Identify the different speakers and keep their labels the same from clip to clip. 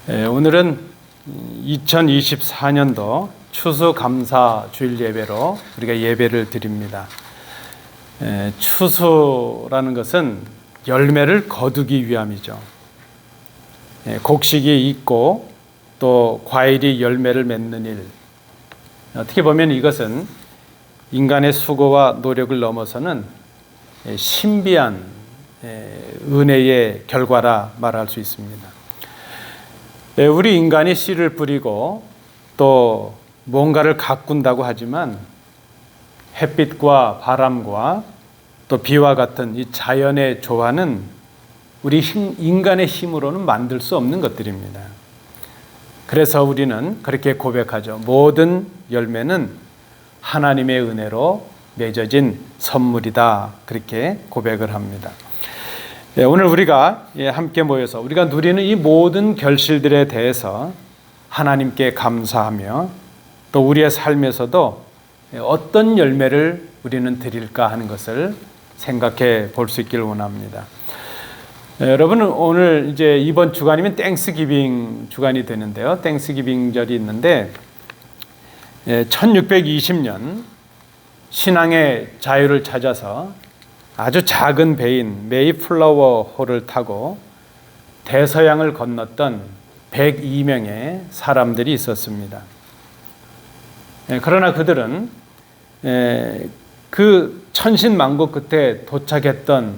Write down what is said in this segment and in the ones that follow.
Speaker 1: 오늘은 2024년도 추수감사 주일 예배로 우리가 예배를 드립니다. 추수라는 것은 열매를 거두기 위함이죠. 곡식이 있고 또 과일이 열매를 맺는 일. 어떻게 보면 이것은 인간의 수고와 노력을 넘어서는 신비한 은혜의 결과라 말할 수 있습니다. 우리 인간이 씨를 뿌리고 또 뭔가를 가꾼다고 하지만 햇빛과 바람과 또 비와 같은 이 자연의 조화는 우리 인간의 힘으로는 만들 수 없는 것들입니다. 그래서 우리는 그렇게 고백하죠. 모든 열매는 하나님의 은혜로 맺어진 선물이다. 그렇게 고백을 합니다. 오늘 우리가 함께 모여서 우리가 누리는 이 모든 결실들에 대해서 하나님께 감사하며 또 우리의 삶에서도 어떤 열매를 우리는 드릴까 하는 것을 생각해 볼 수 있기를 원합니다. 여러분은 오늘 이제 이번 주간이면 땡스기빙 주간이 되는데요. 땡스기빙절이 있는데 1620년 신앙의 자유를 찾아서 아주 작은 배인 메이플라워 호를 타고 대서양을 건넜던 102명의 사람들이 있었습니다. 그러나 그들은 그 천신만고 끝에 도착했던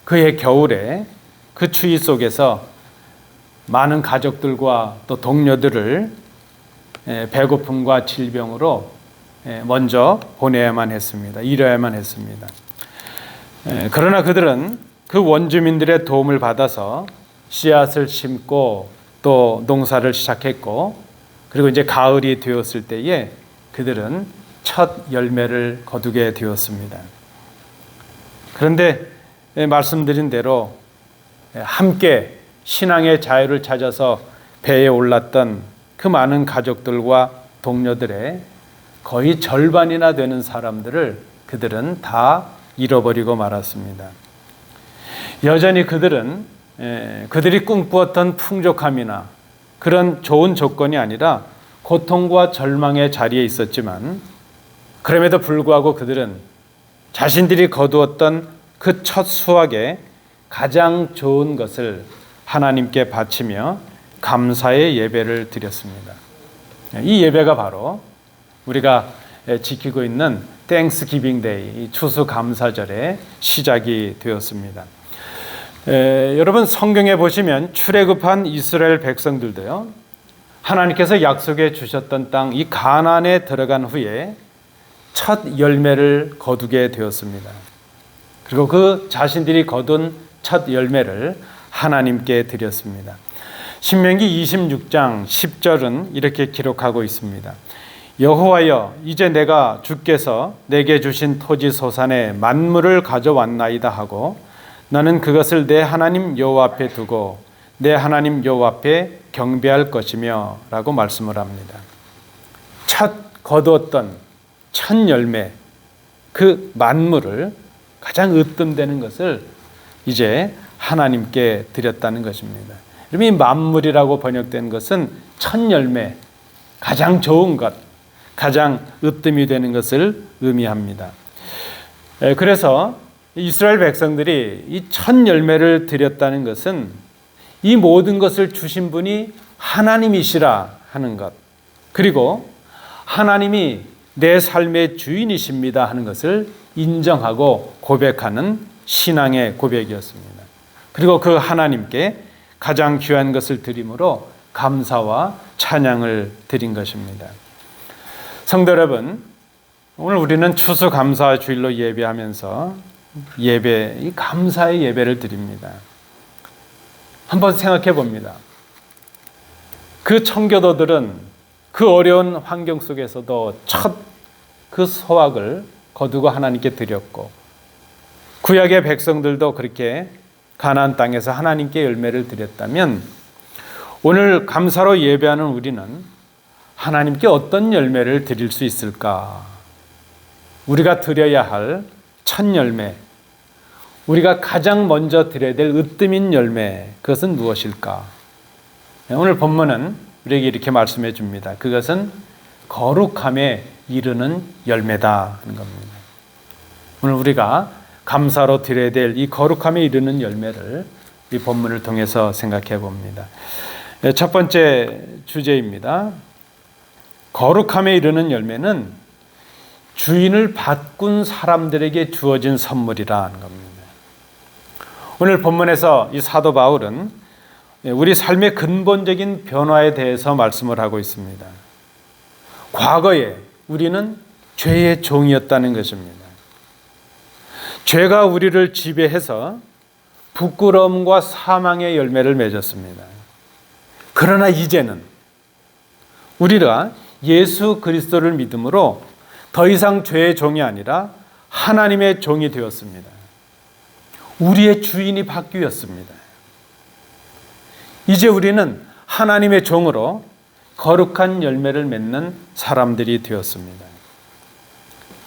Speaker 1: 그해 겨울에 그 추위 속에서 많은 가족들과 또 동료들을 배고픔과 질병으로 먼저 보내야만 했습니다. 잃어야만 했습니다. 그러나 그들은 그 원주민들의 도움을 받아서 씨앗을 심고 또 농사를 시작했고, 그리고 이제 가을이 되었을 때에 그들은 첫 열매를 거두게 되었습니다. 그런데 말씀드린 대로 함께 신앙의 자유를 찾아서 배에 올랐던 그 많은 가족들과 동료들의 거의 절반이나 되는 사람들을 그들은 다 잃어버리고 말았습니다. 여전히 그들은 그들이 꿈꾸었던 풍족함이나 그런 좋은 조건이 아니라 고통과 절망의 자리에 있었지만, 그럼에도 불구하고 그들은 자신들이 거두었던 그 첫 수확에 가장 좋은 것을 하나님께 바치며 감사의 예배를 드렸습니다. 이 예배가 바로 우리가 지키고 있는 땡스기빙 데이, 추수감사절의 시작이 되었습니다. 여러분 성경에 보시면 출애굽한 이스라엘 백성들도요, 하나님께서 약속해 주셨던 땅 이 가나안에 들어간 후에 첫 열매를 거두게 되었습니다. 그리고 그 자신들이 거둔 첫 열매를 하나님께 드렸습니다. 신명기 26장 10절은 이렇게 기록하고 있습니다. 여호와여, 이제 내가 주께서 내게 주신 토지 소산의 만물을 가져왔나이다 하고 나는 그것을 내 하나님 여호와 앞에 두고 내 하나님 여호와 앞에 경배할 것이며 라고 말씀을 합니다. 첫 거두었던 첫 열매, 그 만물을 가장 으뜸되는 것을 이제 하나님께 드렸다는 것입니다. 이 만물이라고 번역된 것은 첫 열매, 가장 좋은 것, 가장 으뜸이 되는 것을 의미합니다. 그래서 이스라엘 백성들이 이 첫 열매를 드렸다는 것은 이 모든 것을 주신 분이 하나님이시라 하는 것, 그리고 하나님이 내 삶의 주인이십니다 하는 것을 인정하고 고백하는 신앙의 고백이었습니다. 그리고 그 하나님께 가장 귀한 것을 드림으로 감사와 찬양을 드린 것입니다. 성도 여러분, 오늘 우리는 추수감사 주일로 예배하면서 이 감사의 예배를 드립니다. 한번 생각해 봅니다. 그 청교도들은 그 어려운 환경 속에서도 첫 그 소확을 거두고 하나님께 드렸고, 구약의 백성들도 그렇게 가나안 땅에서 하나님께 열매를 드렸다면, 오늘 감사로 예배하는 우리는 하나님께 어떤 열매를 드릴 수 있을까? 우리가 드려야 할 첫 열매, 우리가 가장 먼저 드려야 될 으뜸인 열매, 그것은 무엇일까? 오늘 본문은 우리에게 이렇게 말씀해 줍니다. 그것은 거룩함에 이르는 열매다 하는 겁니다. 오늘 우리가 감사로 드려야 될 이 거룩함에 이르는 열매를 이 본문을 통해서 생각해 봅니다. 첫 번째 주제입니다. 거룩함에 이르는 열매는 주인을 바꾼 사람들에게 주어진 선물이라는 겁니다. 오늘 본문에서 이 사도 바울은 우리 삶의 근본적인 변화에 대해서 말씀을 하고 있습니다. 과거에 우리는 죄의 종이었다는 것입니다. 죄가 우리를 지배해서 부끄러움과 사망의 열매를 맺었습니다. 그러나 이제는 우리가 예수 그리스도를 믿음으로 더 이상 죄의 종이 아니라 하나님의 종이 되었습니다. 우리의 주인이 바뀌었습니다. 이제 우리는 하나님의 종으로 거룩한 열매를 맺는 사람들이 되었습니다.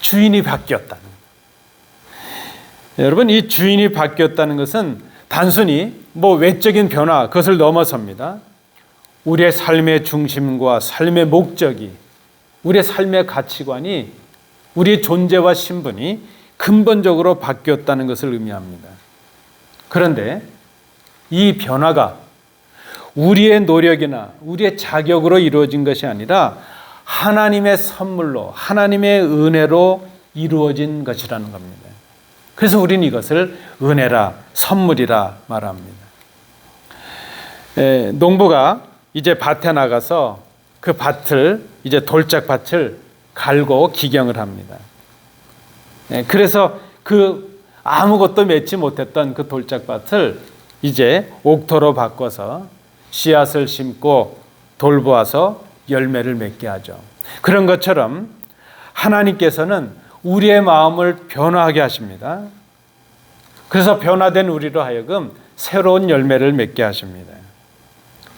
Speaker 1: 주인이 바뀌었다는 거예요. 여러분, 이 주인이 바뀌었다는 것은 단순히 외적인 변화, 그것을 넘어섭니다. 우리의 삶의 중심과 삶의 목적이, 우리의 삶의 가치관이, 우리의 존재와 신분이 근본적으로 바뀌었다는 것을 의미합니다. 그런데 이 변화가 우리의 노력이나 우리의 자격으로 이루어진 것이 아니라 하나님의 선물로, 하나님의 은혜로 이루어진 것이라는 겁니다. 그래서 우리는 이것을 은혜라, 선물이라 말합니다. 농부가 이제 밭에 나가서 그 밭을, 이제 돌짝밭을 갈고 기경을 합니다. 그래서 그 아무것도 맺지 못했던 그 돌짝밭을 이제 옥토로 바꿔서 씨앗을 심고 돌보아서 열매를 맺게 하죠. 그런 것처럼 하나님께서는 우리의 마음을 변화하게 하십니다. 그래서 변화된 우리로 하여금 새로운 열매를 맺게 하십니다.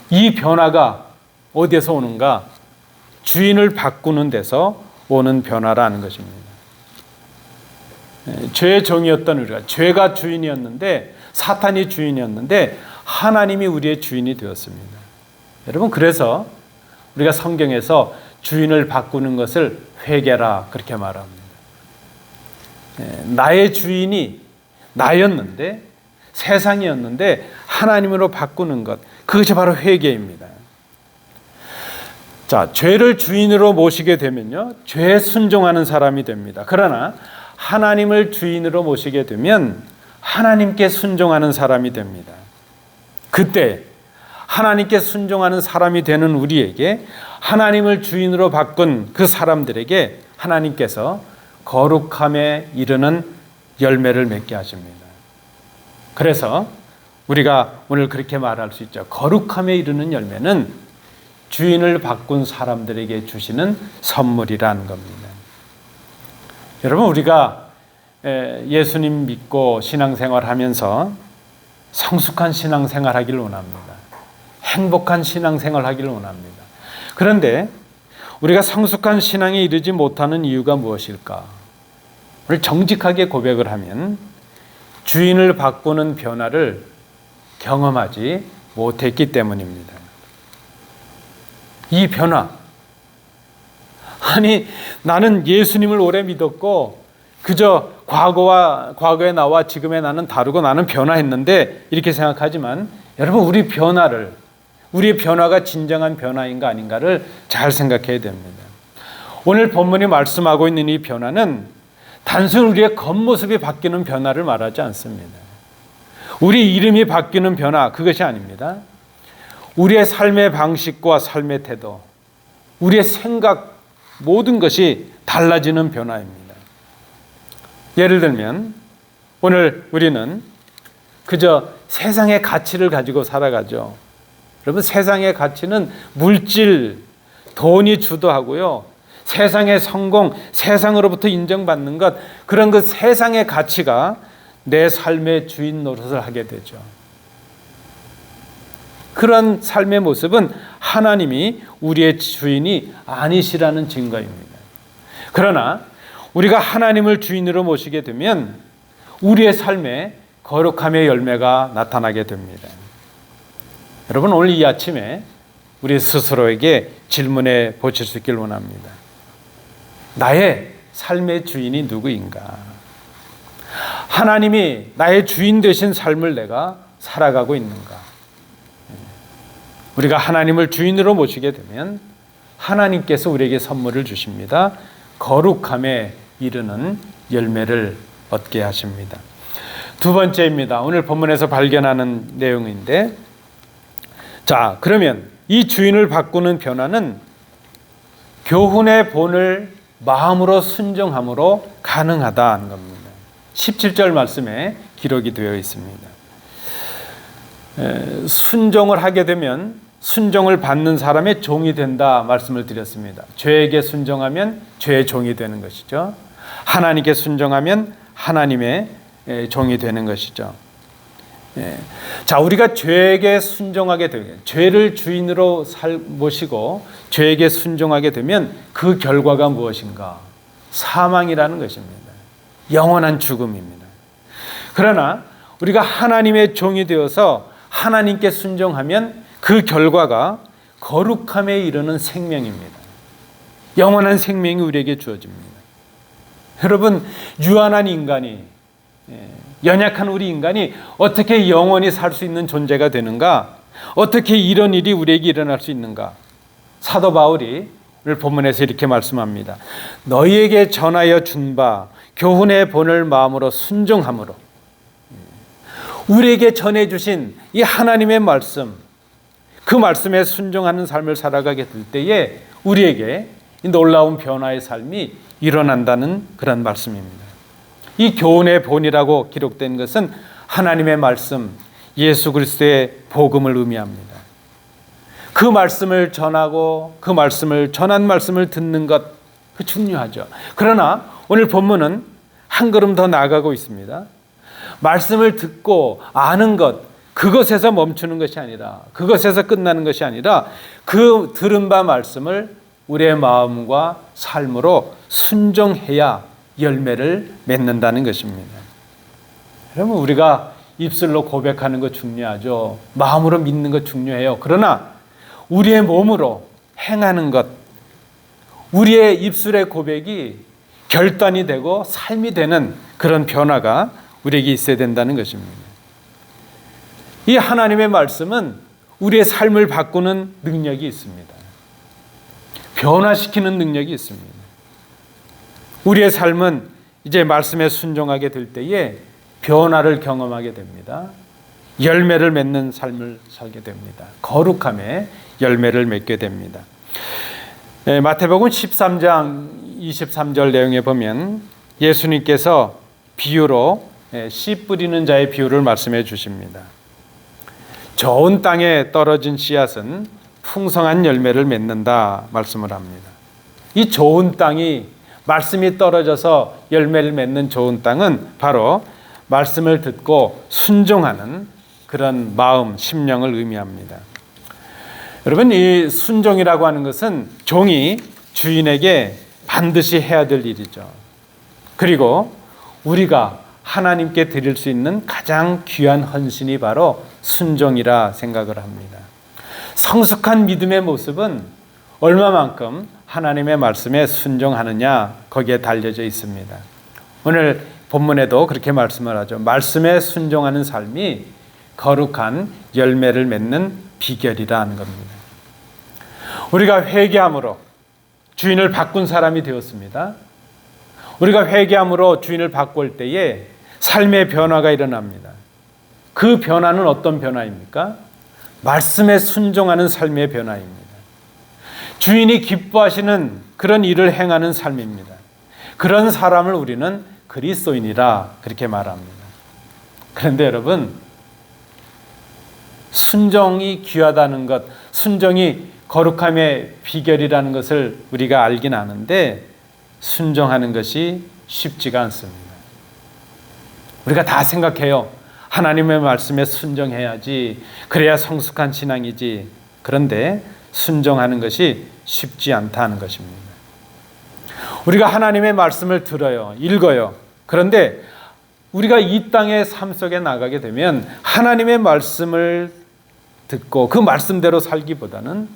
Speaker 1: 이 변화가 어디에서 오는가? 주인을 바꾸는 데서 오는 변화라는 것입니다. 죄의 종이었던 우리가, 죄가 주인이었는데, 사탄이 주인이었는데 하나님이 우리의 주인이 되었습니다. 여러분, 그래서 우리가 성경에서 주인을 바꾸는 것을 회개라 그렇게 말합니다. 나의 주인이 나였는데, 세상이었는데 하나님으로 바꾸는 것, 그것이 바로 회개입니다. 자, 죄를 주인으로 모시게 되면요, 죄에 순종하는 사람이 됩니다. 그러나 하나님을 주인으로 모시게 되면 하나님께 순종하는 사람이 됩니다. 그때 하나님께 순종하는 사람이 되는 우리에게, 하나님을 주인으로 바꾼 그 사람들에게 하나님께서 거룩함에 이르는 열매를 맺게 하십니다. 그래서 우리가 오늘 그렇게 말할 수 있죠. 거룩함에 이르는 열매는 주인을 바꾼 사람들에게 주시는 선물이라는 겁니다. 여러분, 우리가 예수님 믿고 신앙생활 하면서 성숙한 신앙생활 하기를 원합니다. 행복한 신앙생활 하기를 원합니다. 그런데 우리가 성숙한 신앙에 이르지 못하는 이유가 무엇일까? 우리 정직하게 고백을 하면 주인을 바꾸는 변화를 경험하지 못했기 때문입니다. 이 변화, 아니 나는 예수님을 오래 믿었고 그저 과거에 나와 지금의 나는 다르고 나는 변화했는데 이렇게 생각하지만, 여러분, 우리의 변화가 진정한 변화인가 아닌가를 잘 생각해야 됩니다. 오늘 본문이 말씀하고 있는 이 변화는 단순히 우리의 겉모습이 바뀌는 변화를 말하지 않습니다. 우리 이름이 바뀌는 변화, 그것이 아닙니다. 우리의 삶의 방식과 삶의 태도, 우리의 생각, 모든 것이 달라지는 변화입니다. 예를 들면 오늘 우리는 그저 세상의 가치를 가지고 살아가죠. 여러분, 세상의 가치는 물질, 돈이 주도하고요. 세상의 성공, 세상으로부터 인정받는 것, 그런 그 세상의 가치가 내 삶의 주인 노릇을 하게 되죠. 그런 삶의 모습은 하나님이 우리의 주인이 아니시라는 증거입니다. 그러나 우리가 하나님을 주인으로 모시게 되면 우리의 삶에 거룩함의 열매가 나타나게 됩니다. 여러분, 오늘 이 아침에 우리 스스로에게 질문해 보실 수 있길 원합니다. 나의 삶의 주인이 누구인가? 하나님이 나의 주인 되신 삶을 내가 살아가고 있는가? 우리가 하나님을 주인으로 모시게 되면 하나님께서 우리에게 선물을 주십니다. 거룩함에 이르는 열매를 얻게 하십니다. 두 번째입니다. 오늘 본문에서 발견하는 내용인데, 자, 그러면 이 주인을 바꾸는 변화는 교훈의 본을 마음으로 순종함으로 가능하다는 겁니다. 17절 말씀에 기록이 되어 있습니다. 순종을 하게 되면 순종을 받는 사람의 종이 된다 말씀을 드렸습니다. 죄에게 순종하면 죄의 종이 되는 것이죠. 하나님께 순종하면 하나님의 종이 되는 것이죠. 자, 우리가 죄에게 순종하게 되면, 죄를 주인으로 모시고 죄에게 순종하게 되면 그 결과가 무엇인가? 사망이라는 것입니다. 영원한 죽음입니다. 그러나 우리가 하나님의 종이 되어서 하나님께 순종하면 그 결과가 거룩함에 이르는 생명입니다. 영원한 생명이 우리에게 주어집니다. 여러분, 유한한 인간이, 연약한 우리 인간이 어떻게 영원히 살 수 있는 존재가 되는가? 어떻게 이런 일이 우리에게 일어날 수 있는가? 사도 바울이 오늘 본문에서 이렇게 말씀합니다. 너희에게 전하여 준 바 교훈의 본을 마음으로 순종함으로, 우리에게 전해주신 이 하나님의 말씀, 그 말씀에 순종하는 삶을 살아가게 될 때에 우리에게 이 놀라운 변화의 삶이 일어난다는 그런 말씀입니다. 이 교훈의 본이라고 기록된 것은 하나님의 말씀, 예수 그리스도의 복음을 의미합니다. 그 말씀을 전하고 그 말씀을 전한 말씀을 듣는 것, 그 중요하죠. 그러나 오늘 본문은 한 걸음 더 나아가고 있습니다. 말씀을 듣고 아는 것, 그것에서 멈추는 것이 아니라, 그것에서 끝나는 것이 아니라 그 들은 바 말씀을 우리의 마음과 삶으로 순종해야 열매를 맺는다는 것입니다. 여러분, 우리가 입술로 고백하는 것 중요하죠. 마음으로 믿는 것 중요해요. 그러나 우리의 몸으로 행하는 것, 우리의 입술의 고백이 결단이 되고 삶이 되는 그런 변화가 우리에게 있어야 된다는 것입니다. 이 하나님의 말씀은 우리의 삶을 바꾸는 능력이 있습니다. 변화시키는 능력이 있습니다. 우리의 삶은 이제 말씀에 순종하게 될 때에 변화를 경험하게 됩니다. 열매를 맺는 삶을 살게 됩니다. 거룩함에 열매를 맺게 됩니다. 마태복음 13장 23절 내용에 보면 예수님께서 비유로 씨 뿌리는 자의 비유를 말씀해 주십니다. 좋은 땅에 떨어진 씨앗은 풍성한 열매를 맺는다 말씀을 합니다. 이 좋은 땅이, 말씀이 떨어져서 열매를 맺는 좋은 땅은 바로 말씀을 듣고 순종하는 그런 마음, 심령을 의미합니다. 여러분, 이 순종이라고 하는 것은 종이 주인에게 반드시 해야 될 일이죠. 그리고 우리가 하나님께 드릴 수 있는 가장 귀한 헌신이 바로 순종이라 생각을 합니다. 성숙한 믿음의 모습은 얼마만큼 하나님의 말씀에 순종하느냐, 거기에 달려져 있습니다. 오늘 본문에도 그렇게 말씀을 하죠. 말씀에 순종하는 삶이 거룩한 열매를 맺는 비결이라는 겁니다. 우리가 회개함으로 주인을 바꾼 사람이 되었습니다. 우리가 회개함으로 주인을 바꿀 때에 삶의 변화가 일어납니다. 그 변화는 어떤 변화입니까? 말씀에 순종하는 삶의 변화입니다. 주인이 기뻐하시는 그런 일을 행하는 삶입니다. 그런 사람을 우리는 그리스도인이라 그렇게 말합니다. 그런데 여러분, 순종이 귀하다는 것, 순종이 거룩함의 비결이라는 것을 우리가 알긴 아는데 순종하는 것이 쉽지가 않습니다. 우리가 다 생각해요. 하나님의 말씀에 순종해야지, 그래야 성숙한 신앙이지. 그런데 순종하는 것이 쉽지 않다는 것입니다. 우리가 하나님의 말씀을 들어요, 읽어요. 그런데 우리가 이 땅의 삶 속에 나가게 되면 하나님의 말씀을 듣고 그 말씀대로 살기보다는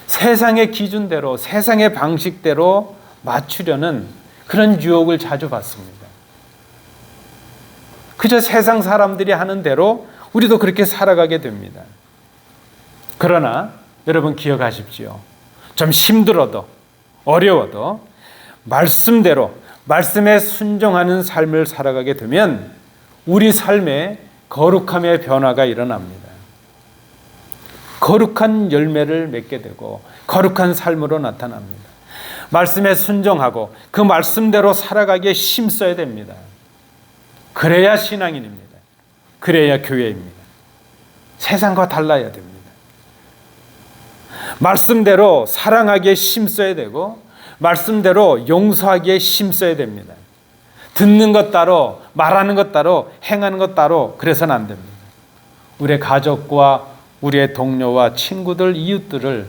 Speaker 1: 세상의 기준대로, 세상의 방식대로 맞추려는 그런 유혹을 자주 받습니다. 그저 세상 사람들이 하는 대로 우리도 그렇게 살아가게 됩니다. 그러나 여러분 기억하십시오. 좀 힘들어도 어려워도 말씀대로 말씀에 순종하는 삶을 살아가게 되면 우리 삶에 거룩함의 변화가 일어납니다. 거룩한 열매를 맺게 되고 거룩한 삶으로 나타납니다. 말씀에 순종하고 그 말씀대로 살아가기에 힘써야 됩니다. 그래야 신앙인입니다. 그래야 교회입니다. 세상과 달라야 됩니다. 말씀대로 사랑하기에 힘써야 되고 말씀대로 용서하기에 힘써야 됩니다. 듣는 것 따로 말하는 것 따로 행하는 것 따로 그래서는 안 됩니다. 우리의 가족과 우리의 동료와 친구들, 이웃들을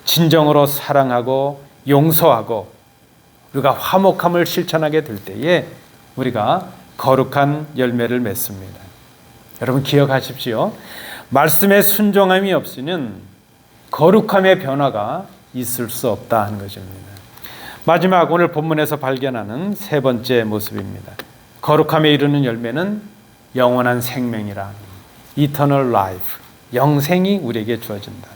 Speaker 1: 진정으로 사랑하고 용서하고 우리가 화목함을 실천하게 될 때에 우리가 거룩한 열매를 맺습니다. 여러분 기억하십시오. 말씀에 순종함이 없이는 거룩함의 변화가 있을 수 없다 하는 것입니다. 마지막 오늘 본문에서 발견하는 세 번째 모습입니다. 거룩함에 이르는 열매는 영원한 생명이라. Eternal life. 영생이 우리에게 주어진다.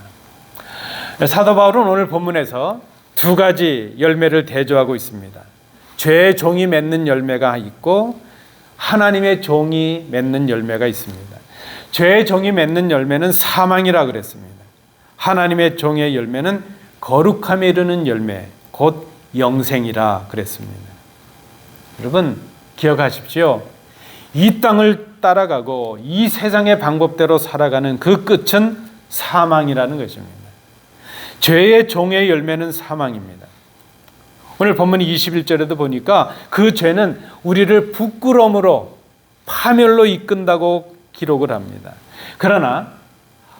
Speaker 1: 사도 바울은 오늘 본문에서 두 가지 열매를 대조하고 있습니다. 죄의 종이 맺는 열매가 있고 하나님의 종이 맺는 열매가 있습니다. 죄의 종이 맺는 열매는 사망이라 그랬습니다. 하나님의 종의 열매는 거룩함에 이르는 열매, 곧 영생이라 그랬습니다. 여러분 기억하십시오. 이 땅을 따라가고 이 세상의 방법대로 살아가는 그 끝은 사망이라는 것입니다. 죄의 종의 열매는 사망입니다. 오늘 본문 21절에도 보니까 그 죄는 우리를 부끄러움으로 파멸로 이끈다고 기록을 합니다. 그러나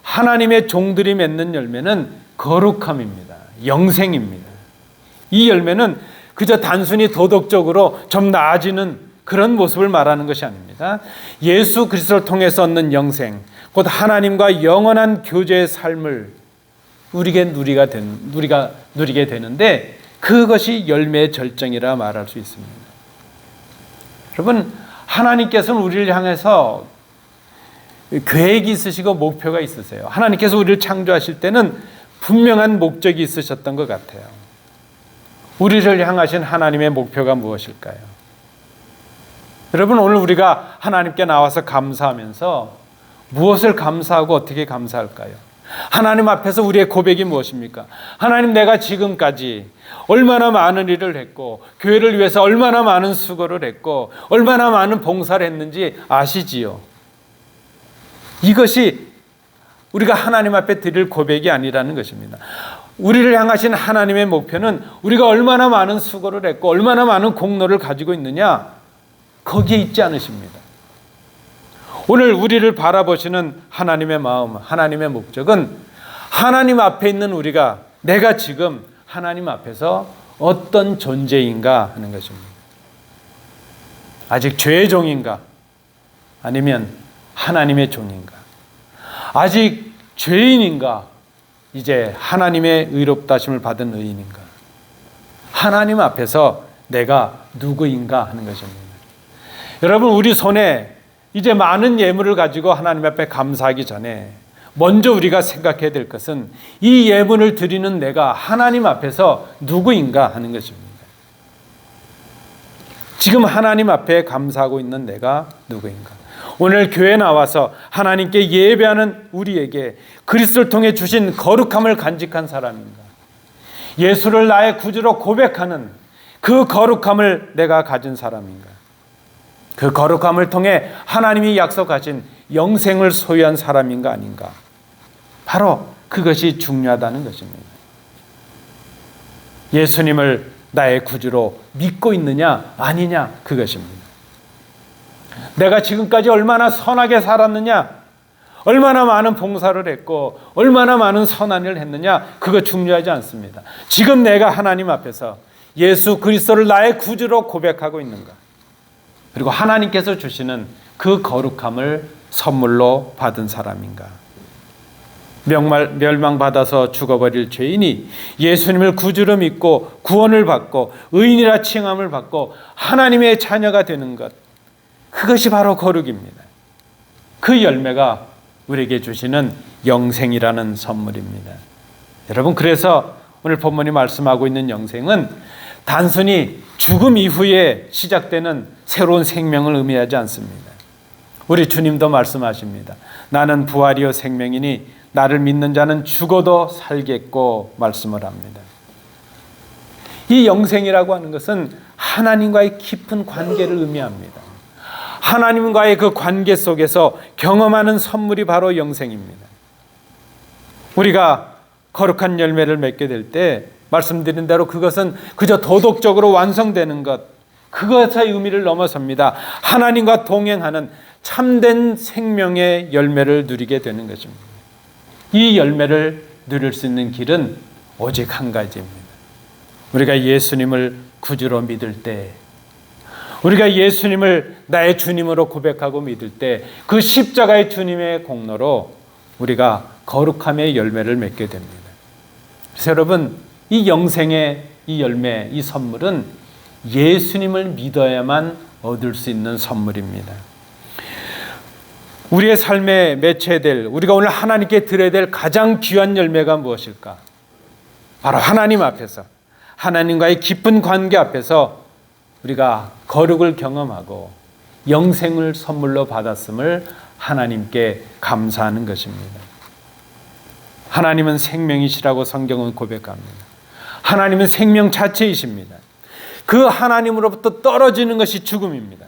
Speaker 1: 하나님의 종들이 맺는 열매는 거룩함입니다. 영생입니다. 이 열매는 그저 단순히 도덕적으로 좀 나아지는 그런 모습을 말하는 것이 아닙니다. 예수 그리스도를 통해서 얻는 영생, 곧 하나님과 영원한 교제의 삶을 우리가 누리게 되는데 그것이 열매의 절정이라 말할 수 있습니다. 여러분 하나님께서는 우리를 향해서 계획이 있으시고 목표가 있으세요. 하나님께서 우리를 창조하실 때는 분명한 목적이 있으셨던 것 같아요. 우리를 향하신 하나님의 목표가 무엇일까요? 여러분 오늘 우리가 하나님께 나와서 감사하면서 무엇을 감사하고 어떻게 감사할까요? 하나님 앞에서 우리의 고백이 무엇입니까? 하나님 내가 지금까지 얼마나 많은 일을 했고 교회를 위해서 얼마나 많은 수고를 했고 얼마나 많은 봉사를 했는지 아시지요? 이것이 우리가 하나님 앞에 드릴 고백이 아니라는 것입니다. 우리를 향하신 하나님의 목표는 우리가 얼마나 많은 수고를 했고 얼마나 많은 공로를 가지고 있느냐 거기에 있지 않으십니다. 오늘 우리를 바라보시는 하나님의 마음, 하나님의 목적은 하나님 앞에 있는 우리가 내가 지금 하나님 앞에서 어떤 존재인가 하는 것입니다. 아직 죄의 종인가? 아니면 하나님의 종인가? 아직 죄인인가? 이제 하나님의 의롭다심을 받은 의인인가? 하나님 앞에서 내가 누구인가 하는 것입니다. 여러분 우리 손에 이제 많은 예물을 가지고 하나님 앞에 감사하기 전에 먼저 우리가 생각해야 될 것은 이 예물을 드리는 내가 하나님 앞에서 누구인가 하는 것입니다. 지금 하나님 앞에 감사하고 있는 내가 누구인가? 오늘 교회에 나와서 하나님께 예배하는 우리에게 그리스도를 통해 주신 거룩함을 간직한 사람인가? 예수를 나의 구주로 고백하는 그 거룩함을 내가 가진 사람인가? 그 거룩함을 통해 하나님이 약속하신 영생을 소유한 사람인가 아닌가? 바로 그것이 중요하다는 것입니다. 예수님을 나의 구주로 믿고 있느냐 아니냐 그것입니다. 내가 지금까지 얼마나 선하게 살았느냐, 얼마나 많은 봉사를 했고 얼마나 많은 선한 일을 했느냐 그거 중요하지 않습니다. 지금 내가 하나님 앞에서 예수 그리스도를 나의 구주로 고백하고 있는가, 그리고 하나님께서 주시는 그 거룩함을 선물로 받은 사람인가. 멸망받아서 죽어버릴 죄인이 예수님을 구주로 믿고 구원을 받고 의인이라 칭함을 받고 하나님의 자녀가 되는 것, 그것이 바로 거룩입니다. 그 열매가 우리에게 주시는 영생이라는 선물입니다. 여러분, 그래서 오늘 본문이 말씀하고 있는 영생은 단순히 죽음 이후에 시작되는 새로운 생명을 의미하지 않습니다. 우리 주님도 말씀하십니다. 나는 부활이요 생명이니 나를 믿는 자는 죽어도 살겠고 말씀을 합니다. 이 영생이라고 하는 것은 하나님과의 깊은 관계를 의미합니다. 하나님과의 그 관계 속에서 경험하는 선물이 바로 영생입니다. 우리가 거룩한 열매를 맺게 될 때 말씀드린 대로 그것은 그저 도덕적으로 완성되는 것, 그것의 의미를 넘어섭니다. 하나님과 동행하는 참된 생명의 열매를 누리게 되는 것입니다. 이 열매를 누릴 수 있는 길은 오직 한 가지입니다. 우리가 예수님을 구주로 믿을 때, 우리가 예수님을 나의 주님으로 고백하고 믿을 때 그 십자가의 주님의 공로로 우리가 거룩함의 열매를 맺게 됩니다. 그래서 여러분, 이 영생의 이 열매, 이 선물은 예수님을 믿어야만 얻을 수 있는 선물입니다. 우리의 삶에 맺혀야 될, 우리가 오늘 하나님께 드려야 될 가장 귀한 열매가 무엇일까? 바로 하나님 앞에서, 하나님과의 깊은 관계 앞에서 우리가 거룩을 경험하고 영생을 선물로 받았음을 하나님께 감사하는 것입니다. 하나님은 생명이시라고 성경은 고백합니다. 하나님은 생명 자체이십니다. 그 하나님으로부터 떨어지는 것이 죽음입니다.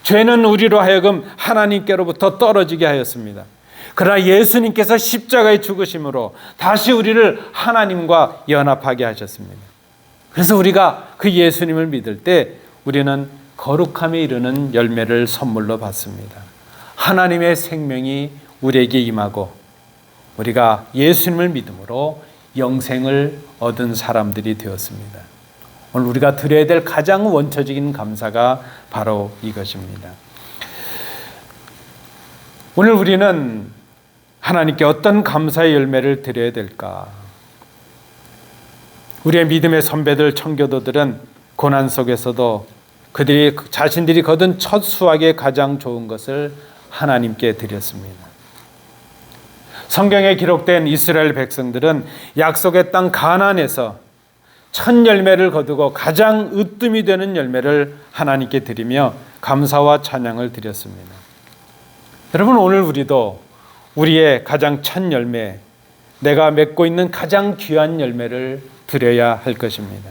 Speaker 1: 죄는 우리로 하여금 하나님께로부터 떨어지게 하였습니다. 그러나 예수님께서 십자가의 죽으심으로 다시 우리를 하나님과 연합하게 하셨습니다. 그래서 우리가 그 예수님을 믿을 때 우리는 거룩함에 이르는 열매를 선물로 받습니다. 하나님의 생명이 우리에게 임하고 우리가 예수님을 믿음으로 영생을 얻은 사람들이 되었습니다. 오늘 우리가 드려야 될 가장 원초적인 감사가 바로 이것입니다. 오늘 우리는 하나님께 어떤 감사의 열매를 드려야 될까? 우리의 믿음의 선배들, 청교도들은 고난 속에서도 그들이 자신들이 거둔 첫 수확의 가장 좋은 것을 하나님께 드렸습니다. 성경에 기록된 이스라엘 백성들은 약속의 땅 가나안에서 첫 열매를 거두고 가장 으뜸이 되는 열매를 하나님께 드리며 감사와 찬양을 드렸습니다. 여러분, 오늘 우리도 우리의 가장 첫 열매, 내가 맺고 있는 가장 귀한 열매를 드려야 할 것입니다.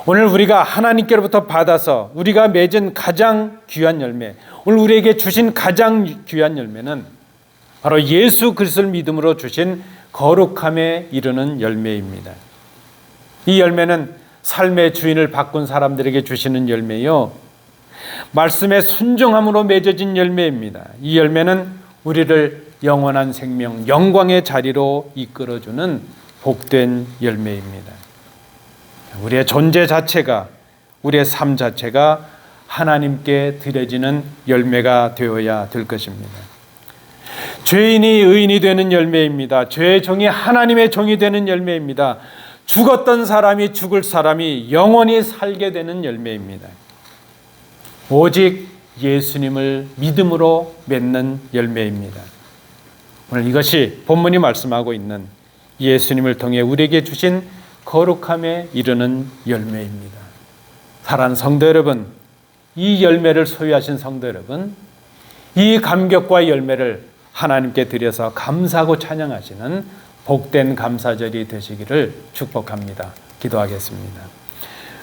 Speaker 1: 오늘 우리가 하나님께로부터 받아서 우리가 맺은 가장 귀한 열매, 오늘 우리에게 주신 가장 귀한 열매는 바로 예수 그리스도를 믿음으로 주신 거룩함에 이르는 열매입니다. 이 열매는 삶의 주인을 바꾼 사람들에게 주시는 열매요, 말씀의 순종함으로 맺어진 열매입니다. 이 열매는 우리를 영원한 생명, 영광의 자리로 이끌어주는 복된 열매입니다. 우리의 존재 자체가, 우리의 삶 자체가 하나님께 드려지는 열매가 되어야 될 것입니다. 죄인이 의인이 되는 열매입니다. 죄의 종이 하나님의 종이 되는 열매입니다. 죽었던 사람이 죽을 사람이 영원히 살게 되는 열매입니다. 오직 예수님을 믿음으로 맺는 열매입니다. 오늘 이것이 본문이 말씀하고 있는 예수님을 통해 우리에게 주신 거룩함에 이르는 열매입니다. 사랑하는 성도 여러분, 이 열매를 소유하신 성도 여러분, 이 감격과 열매를 하나님께 드려서 감사하고 찬양하시는 복된 감사절이 되시기를 축복합니다. 기도하겠습니다.